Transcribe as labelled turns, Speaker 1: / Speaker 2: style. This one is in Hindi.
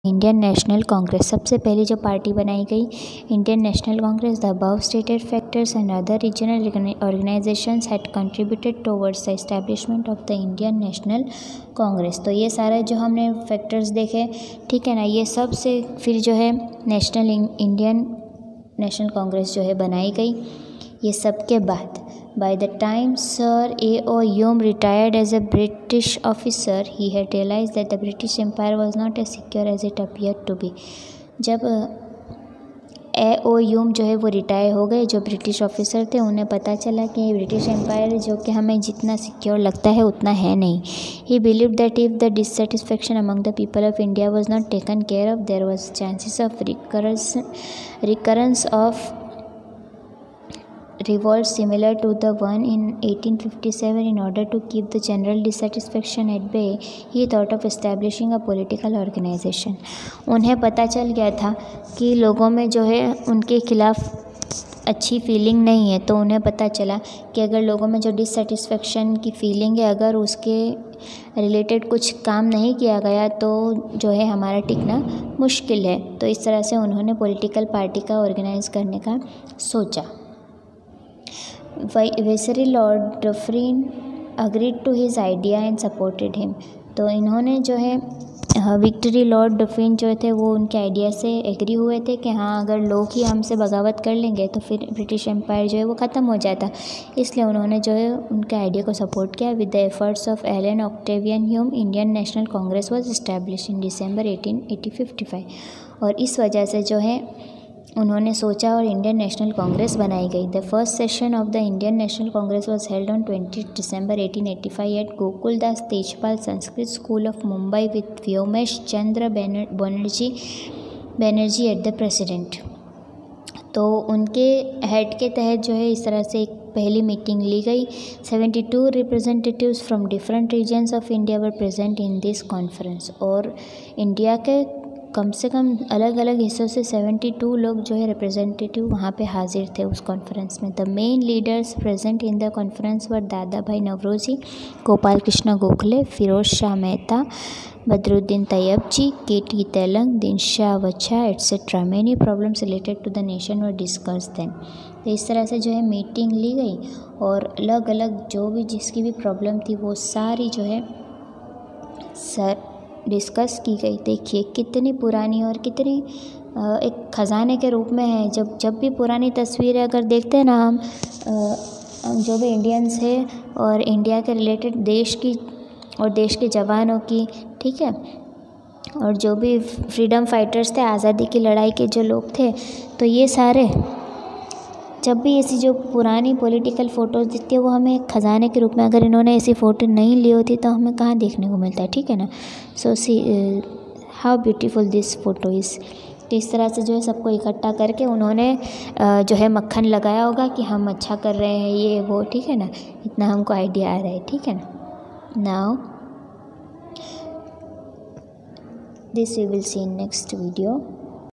Speaker 1: इंडियन नेशनल कांग्रेस, सबसे पहली जो पार्टी बनाई गई Indian National Congress. The above stated factors and other regional organisations had contributed towards the establishment of the Indian National Congress. तो ये सारे जो हमने फैक्टर्स देखे, ठीक है ना, ये सब से फिर जो है इंडियन नेशनल कांग्रेस जो है बनाई गई। ये सब के बाद by the time Sir A.O. Hume retired as a British officer, he had realized that the British Empire was not as secure as it appeared to be. जब A.O. Hume जो है वो रिटायर हो गए, जो ब्रिटिश ऑफिसर थे, उन्हें पता चला कि ब्रिटिश एम्पायर जो कि हमें जितना सिक्योर लगता है उतना है नहीं। He believed that if the dissatisfaction among the people of India was not taken care of, there was chances of recurrence of revolt similar to the one in 1857. In order to keep the general dissatisfaction at bay, he thought of establishing a political organization. उन्हें पता चल गया था कि लोगों में जो है उनके खिलाफ अच्छी फीलिंग नहीं है, तो उन्हें पता चला कि अगर लोगों में जो डिससेटिस्फेक्शन की फीलिंग है, अगर उसके रिलेटेड कुछ काम नहीं किया गया तो जो है हमारा टिकना मुश्किल है। तो इस तरह से उन्होंने पॉलिटिकल पार्टी का ऑर्गेनाइज करने का सोचा। Viceroy Lord Dufferin agreed to his idea and supported him. तो इन्होंने जो है विक्टरी लॉर्ड डफरिन जो थे वो उनके आइडिया से एग्री हुए थे कि हाँ, अगर लोग ही हमसे बगावत कर लेंगे तो फिर ब्रिटिश एम्पायर जो है वो ख़त्म हो जाता। इसलिए उन्होंने जो है उनके आइडिया को सपोर्ट किया। With the efforts of Allan Octavian Hume, Indian National Congress was established in December 1855। और इस वजह से जो है उन्होंने सोचा और इंडियन नेशनल कांग्रेस बनाई गई। The first session of the Indian National Congress was held on 20 December 1885 at Gokuldas Tejpal Sanskrit school of Mumbai with Womesh Chandra Bonnerjee at the president. तो उनके हेड के तहत जो है इस तरह से एक पहली मीटिंग ली गई। 72 representatives from different regions of India were present in this conference. और इंडिया के कम से कम अलग अलग हिस्सों से 72 लोग जो है रिप्रेजेंटेटिव वहाँ पे हाजिर थे उस कॉन्फ्रेंस में। The main leaders present in the conference were Dadabhai Naoroji, Gopal Krishna Gokhale, Pherozeshah Mehta, Badruddin Tyabji, K T. Telang, Dinshaw Wacha etcetera. Many problems related to the nation were discuss then. तो इस तरह से जो है मीटिंग ली गई और अलग अलग जो भी जिसकी भी प्रॉब्लम थी वो सारी जो है डिस्कस की गई। देखिए कितनी पुरानी और कितनी एक ख़जाने के रूप में है। जब भी पुरानी तस्वीरें अगर देखते हैं ना हम जो भी इंडियंस है और इंडिया के रिलेटेड देश की और देश के जवानों की, ठीक है, और जो भी फ्रीडम फाइटर्स थे, आज़ादी की लड़ाई के जो लोग थे, तो ये सारे जब भी ऐसी जो पुरानी पॉलिटिकल फ़ोटोज़ दिखती है वो हमें एक ख़जाने के रूप में, अगर इन्होंने ऐसी फ़ोटो नहीं ली होती तो हमें कहाँ देखने को मिलता है, ठीक है ना। So see how beautiful this photo is. तो इस तरह से जो है सबको इकट्ठा करके उन्होंने जो है मक्खन लगाया होगा कि हम अच्छा कर रहे हैं, ये वो, ठीक है ना, इतना हमको आइडिया आ रहा है, ठीक है ना। Now this we will see in next video.